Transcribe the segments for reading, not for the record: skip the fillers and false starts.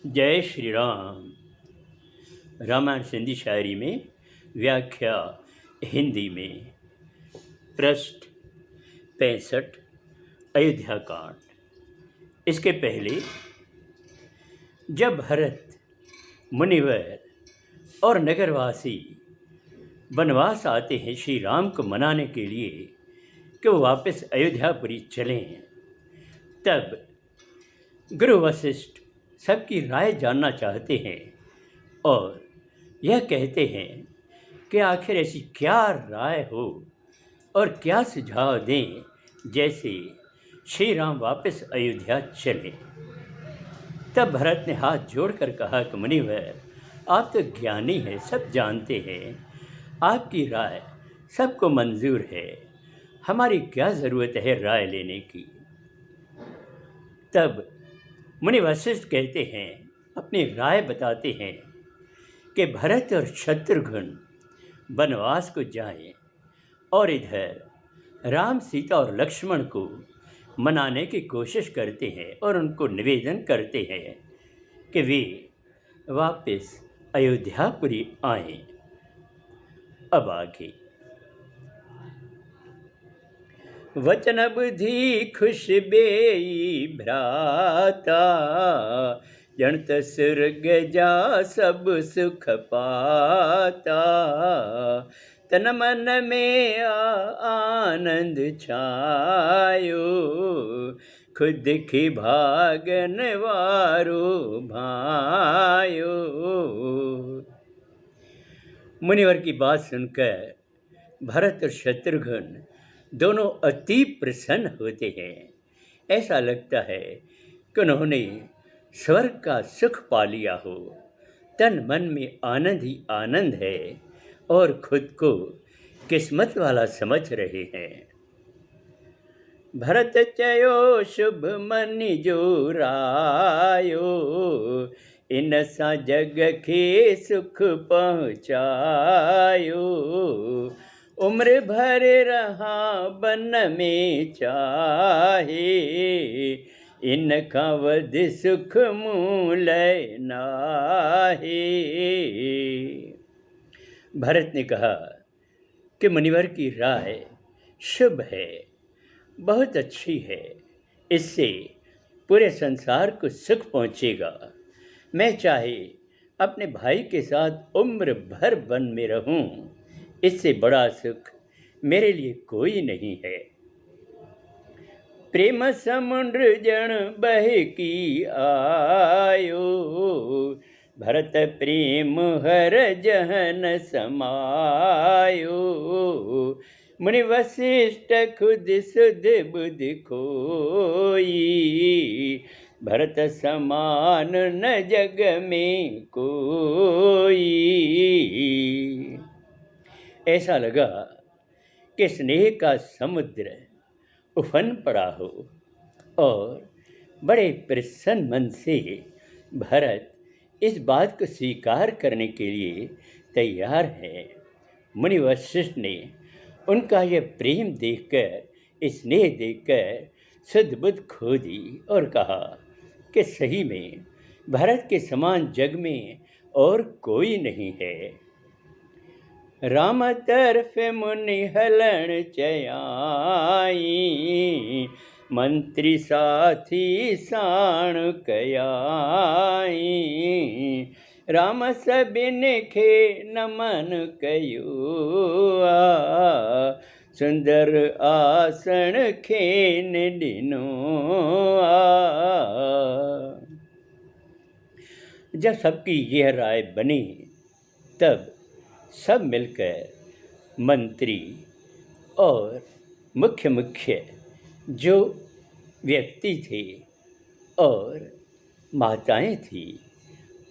जय श्री राम। रामायण सिंधी शायरी में व्याख्या हिंदी में। पृष्ठ 65 अयोध्या कांड। इसके पहले जब भरत मुनिवर और नगरवासी वनवास आते हैं श्री राम को मनाने के लिए कि वो वापस अयोध्यापुरी चलें, तब गुरु वशिष्ठ सबकी राय जानना चाहते हैं और यह कहते हैं कि आखिर ऐसी क्या राय हो और क्या सुझाव दें जैसे श्री राम वापस अयोध्या चले। तब भरत ने हाथ जोड़कर कहा कि मुनिवर, आप तो ज्ञानी हैं, सब जानते हैं, आपकी राय सबको मंजूर है, हमारी क्या ज़रूरत है राय लेने की। तब मुनि वशिष्ठ कहते हैं, अपनी राय बताते हैं कि भरत और शत्रुघ्न वनवास को जाएं और इधर राम, सीता और लक्ष्मण को मनाने की कोशिश करते हैं और उनको निवेदन करते हैं कि वे वापस अयोध्यापुरी आएं। अब आगे। वचन बुद्धि खुश बेई भ्राता, जणत स्वर्ग जा सब सुख पाता। तन मन में आनंद छायो, खुद की भागन वारो भायो। मुनिवर की बात सुनकर भरत और शत्रुघ्न दोनों अति प्रसन्न होते हैं। ऐसा लगता है कि उन्होंने स्वर्ग का सुख पा लिया हो। तन मन में आनंद ही आनंद है और खुद को किस्मत वाला समझ रहे हैं। भरत चयो शुभ मनि जो रायो, इन सा जग के सुख पहुँचायो। उम्र भर रहा बन में चाहे, इनका वध सुख मूल नाहे। भरत ने कहा कि मुनिवर की राय शुभ है, बहुत अच्छी है, इससे पूरे संसार को सुख पहुँचेगा। मैं चाहे अपने भाई के साथ उम्र भर वन में रहूं, इससे बड़ा सुख मेरे लिए कोई नहीं है। प्रेम समुद्र जन बह की आयो, भरत प्रेम हर जहन समायो। मुनि वशिष्ठ खुद सुध बुध खोई, भरत समान न जग में कोई। ऐसा लगा कि स्नेह का समुद्र उफन पड़ा हो और बड़े प्रसन्न मन से भरत इस बात को स्वीकार करने के लिए तैयार है। मुनि वशिष्ठ ने उनका यह प्रेम देखकर, स्नेह देखकर सुध बुध खो दी और कहा कि सही में भरत के समान जग में और कोई नहीं है। राम तरफ मुनि हलन चयाई, मंत्री साथी साण कयाई। राम सबिन खे नमन कयो, सुंदर आसन खेन दिनो। जब सबकी यह राय बनी तब सब मिलकर मंत्री और मुख्य जो व्यक्ति थे और माताएं थी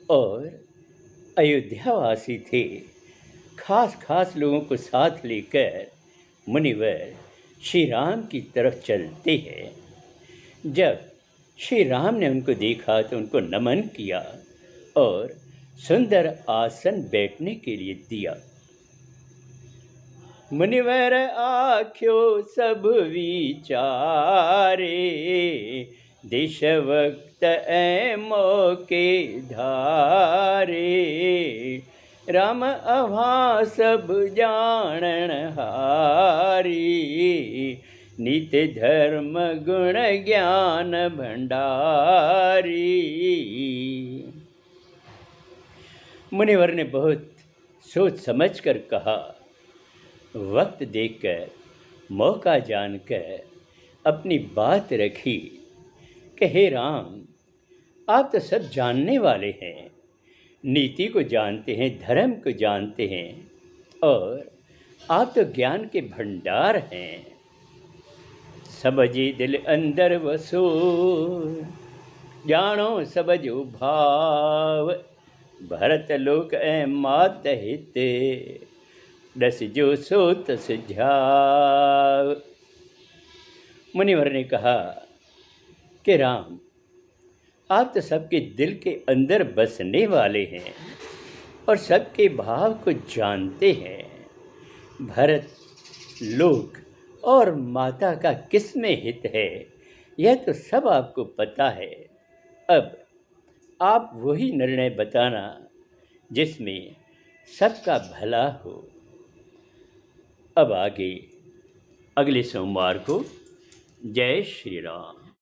और अयोध्यावासी थे, खास लोगों को साथ लेकर मुनिवर श्री राम की तरफ चलते हैं। जब श्री राम ने उनको देखा तो उनको नमन किया और सुंदर आसन बैठने के लिए दिया। मुनिवर आख्यो सब विचारे, देशभक्त ऐ मोके धारे, राम अभा सब जानन हारी, नित्य धर्म गुण ज्ञान भंडारी। मुनिवर ने बहुत सोच समझ कर कहा, वक्त देखकर, मौका जानकर अपनी बात रखी कि हे राम, आप तो सब जानने वाले हैं, नीति को जानते हैं, धर्म को जानते हैं, और आप तो ज्ञान के भंडार हैं। समझे दिल अंदर वसो, जानो समझो भाव, भरत लोक ऐ मात हित, दस जो सो तस झाव। मुनिवर ने कहा कि राम, आप तो सबके दिल के अंदर बसने वाले हैं और सबके भाव को जानते हैं। भरत, लोक और माता का किस में हित है, यह तो सब आपको पता है। अब आप वही निर्णय बताना जिसमें सबका भला हो। अब आगे अगले सोमवार को। जय श्री राम।